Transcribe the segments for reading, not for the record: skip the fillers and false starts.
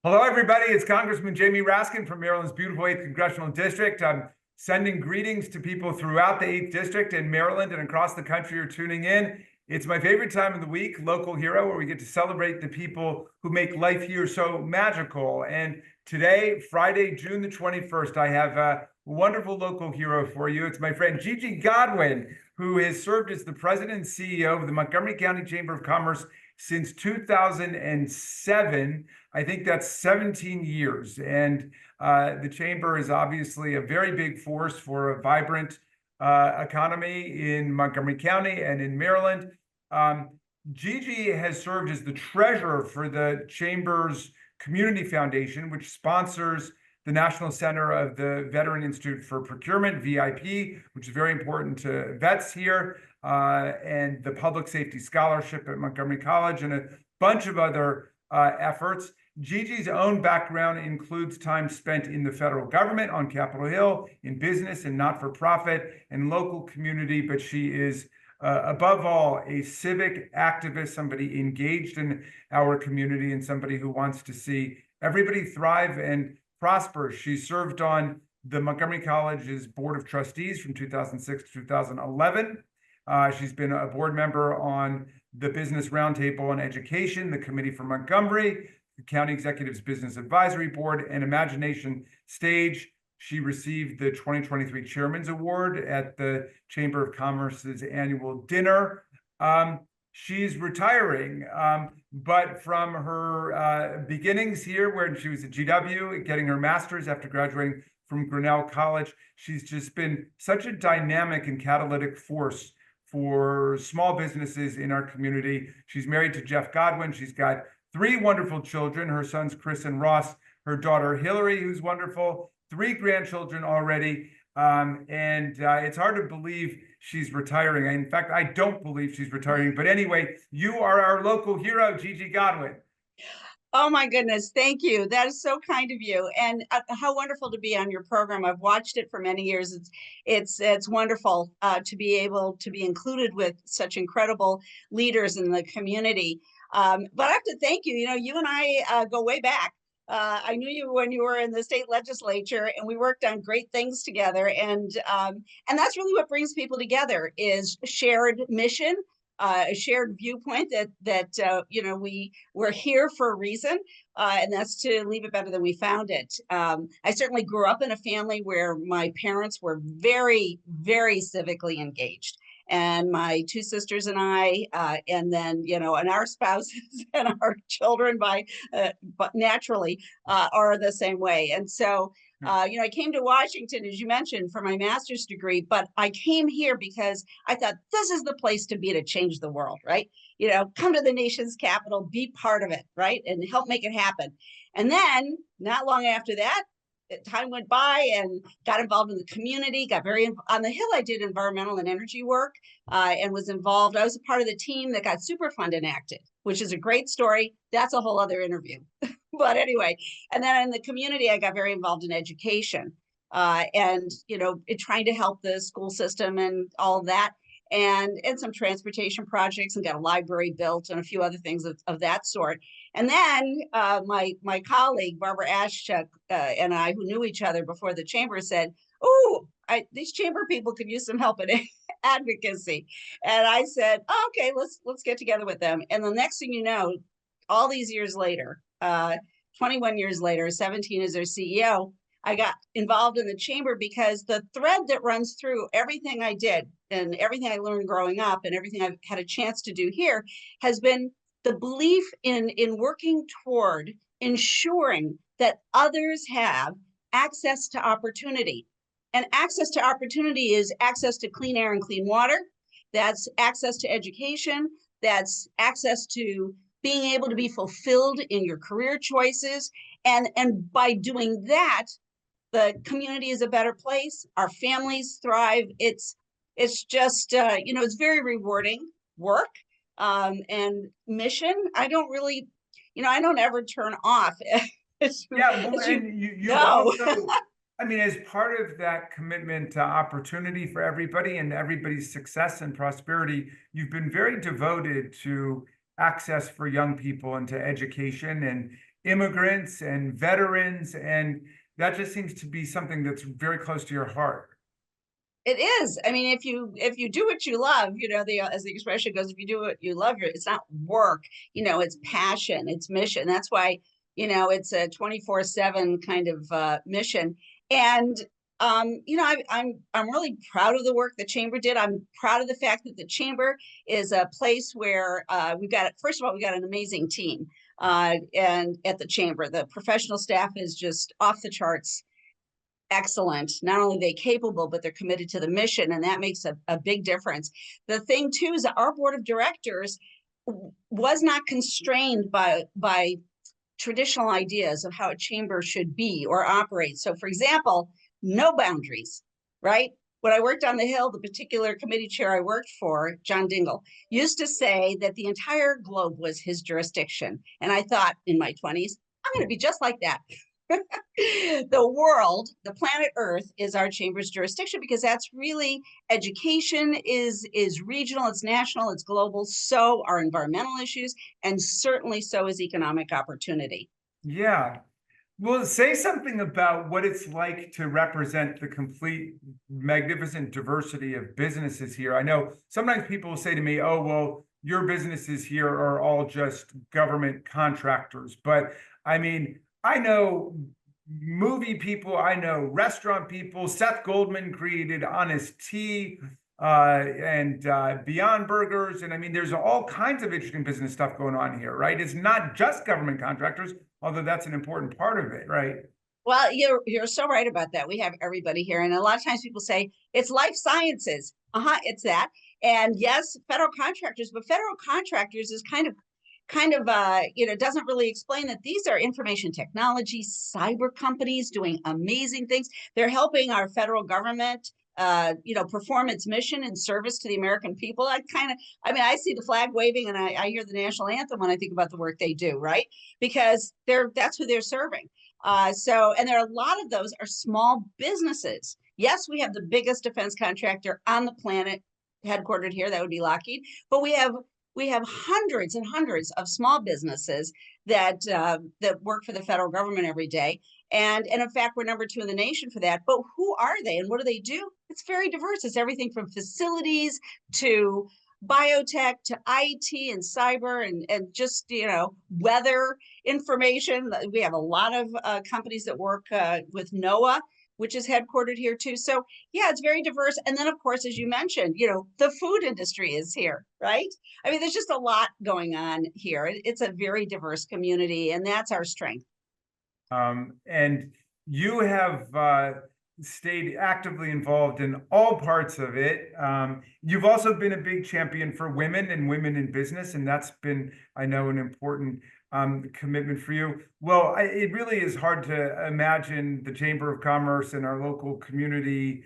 Hello, everybody. It's Congressman Jamie Raskin from Maryland's beautiful 8th Congressional District. I'm sending greetings to people throughout the 8th District in Maryland and across the country who are tuning in. It's my favorite time of the week, Local Hero, where we get to celebrate the people who make life here so magical. And today, Friday, June the 21st, I have a wonderful local hero for you. It's my friend Gigi Godwin, who has served as the president and CEO of the Montgomery County Chamber of Commerce since 2007. I think that's 17 years. And the chamber is obviously a very big force for a vibrant economy in Montgomery County and in Maryland. Gigi has served as the treasurer for the chamber's community foundation, which sponsors the National Center of the Veteran Institute for Procurement, VIP, which is very important to vets here, and the Public Safety Scholarship at Montgomery College, and a bunch of other efforts. Gigi's own background includes time spent in the federal government on Capitol Hill, in business and not-for-profit and local community, but she is above all a civic activist, somebody engaged in our community and somebody who wants to see everybody thrive and prosper. She served on the Montgomery College's Board of Trustees from 2006 to 2011. She's been a board member on the Business Roundtable on Education, the Committee for Montgomery, the County Executive's Business Advisory Board, and Imagination Stage. She received the 2023 Chairman's Award at the Chamber of Commerce's annual dinner. She's retiring, but from her beginnings here, when she was at GW, getting her master's after graduating from Grinnell College, she's just been such a dynamic and catalytic force for small businesses in our community. She's married to Jeff Godwin. She's got 3 wonderful children, her sons Chris and Ross, her daughter Hillary, who's wonderful, 3 grandchildren already. It's hard to believe she's retiring. In fact, I don't believe she's retiring. But anyway, you are our local hero, Gigi Godwin. Oh my goodness, thank you. That is so kind of you, and how wonderful to be on your program. I've watched it for many years. It's wonderful to be able to be included with such incredible leaders in the community. But I have to thank you. You know, you and I go way back. I knew you when you were in the state legislature, and we worked on great things together. And that's really what brings people together: is shared mission, a shared viewpoint that we're here for a reason, and that's to leave it better than we found it. I certainly grew up in a family where my parents were very, very civically engaged. And my 2 sisters and I, and then, and our spouses and our children but naturally are the same way. And so, I came to Washington, as you mentioned, for my master's degree, but I came here because I thought this is the place to be to change the world, right? Come to the nation's capital, be part of it, right? And help make it happen. And then not long after that, time went by and got involved in the community, got on the Hill. I did environmental and energy work and was involved. I was a part of the team that got Superfund enacted, which is a great story. That's a whole other interview. But anyway, and then in the community, I got very involved in education trying to help the school system and all of that. And some transportation projects, and got a library built and a few other things of that sort. And then my colleague, Barbara Ashchuk, and I, who knew each other before the chamber, said, oh, these chamber people could use some help in advocacy. And I said, oh, okay, let's get together with them. And the next thing you know, all these years later, 21 years later, 17 as their CEO, I got involved in the chamber because the thread that runs through everything I did and everything I learned growing up and everything I've had a chance to do here has been the belief in working toward ensuring that others have access to opportunity. And access to opportunity is access to clean air and clean water. That's access to education. That's access to being able to be fulfilled in your career choices. And by doing that, the community is a better place. Our families thrive. It's just, it's very rewarding work and mission. I don't really, I don't ever turn off. You also, as part of that commitment to opportunity for everybody and everybody's success and prosperity, you've been very devoted to access for young people and to education. immigrants and veterans, and that just seems to be something that's very close to your heart. It is. I mean, if you do what you love, the as the expression goes, if you do what you love, it's not work. It's passion, it's mission. That's why it's a 24/7 kind of mission. And I'm really proud of the work the chamber did. I'm proud of the fact that the chamber is a place where we've got, first of all, we got an amazing team, and at the chamber, the professional staff is just off the charts excellent. Not only are they capable, but they're committed to the mission, and that makes a big difference. The thing too is that our board of directors was not constrained by traditional ideas of how a chamber should be or operate. So for example, no boundaries, right? When I worked on the Hill, the particular committee chair I worked for, John Dingle, used to say that the entire globe was his jurisdiction. And I thought in my 20s, I'm going to be just like that. The world, the planet Earth, is our chamber's jurisdiction, because that's really, education is regional, it's national, it's global. So are environmental issues, and certainly so is economic opportunity. Yeah. Well, say something about what it's like to represent the complete magnificent diversity of businesses here. I know sometimes people will say to me, oh, well, your businesses here are all just government contractors. But I mean, I know movie people, I know restaurant people. Seth Goldman created Honest Tea and Beyond Burgers. And I mean, there's all kinds of interesting business stuff going on here, right? It's not just government contractors, although that's an important part of it, right? Well, you're so right about that. We have everybody here, and a lot of times people say it's life sciences. It's that. And yes, federal contractors, but federal contractors is kind of doesn't really explain that these are information technology, cyber companies doing amazing things. They're helping our federal government, perform its mission in service to the American people. I see the flag waving, and I hear the national anthem when I think about the work they do, right? Because that's who they're serving. And there are a lot of those are small businesses. Yes, we have the biggest defense contractor on the planet headquartered here. That would be Lockheed. But we have hundreds and hundreds of small businesses that work for the federal government every day. And in fact, we're number 2 in the nation for that. But who are they and what do they do? It's very diverse. It's everything from facilities to biotech to IT and cyber and just, weather information. We have a lot of companies that work with NOAA, which is headquartered here too. So yeah, it's very diverse. And then of course, as you mentioned, the food industry is here, right? I mean, there's just a lot going on here. It's a very diverse community, and that's our strength. And you have stayed actively involved in all parts of it. You've also been a big champion for women and women in business, and that's been, I know, an important commitment for you. Well, it really is hard to imagine the Chamber of Commerce and our local community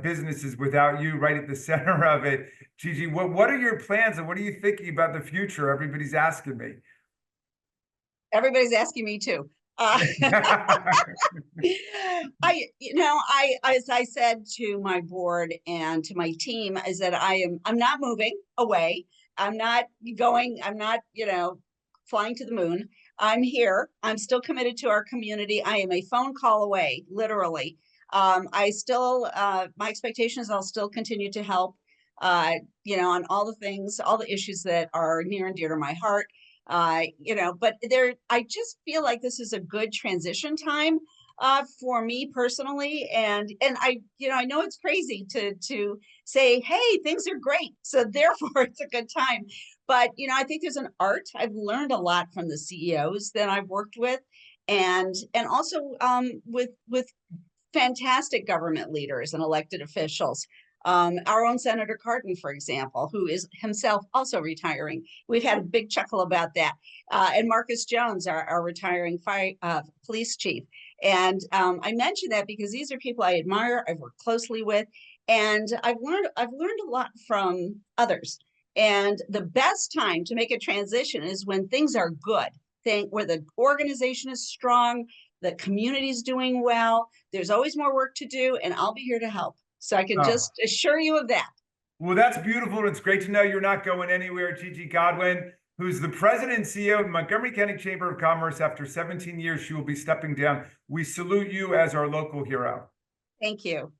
businesses without you right at the center of it. Gigi, what are your plans and what are you thinking about the future? Everybody's asking me. Everybody's asking me too. As I said to my board and to my team, is that I'm not moving away. I'm not flying to the moon. I'm here. I'm still committed to our community. I am a phone call away, literally. My expectation is I'll still continue to help, on all the things, all the issues that are near and dear to my heart. But I just feel like this is a good transition time for me personally. And I know it's crazy to say, hey, things are great, so therefore it's a good time. But, I think there's an art. I've learned a lot from the CEOs that I've worked with, and also with fantastic government leaders and elected officials. Our own Senator Cardin, for example, who is himself also retiring. We've had a big chuckle about that. And Marcus Jones, our retiring police chief. And I mention that because these are people I admire, I've worked closely with, and I've learned a lot from others. And the best time to make a transition is when things are good, where the organization is strong, the community is doing well. There's always more work to do, and I'll be here to help. So I can just assure you of that. Well, that's beautiful. It's great to know you're not going anywhere. Gigi Godwin, who's the president and CEO of Montgomery County Chamber of Commerce. After 17 years, she will be stepping down. We salute you as our local hero. Thank you.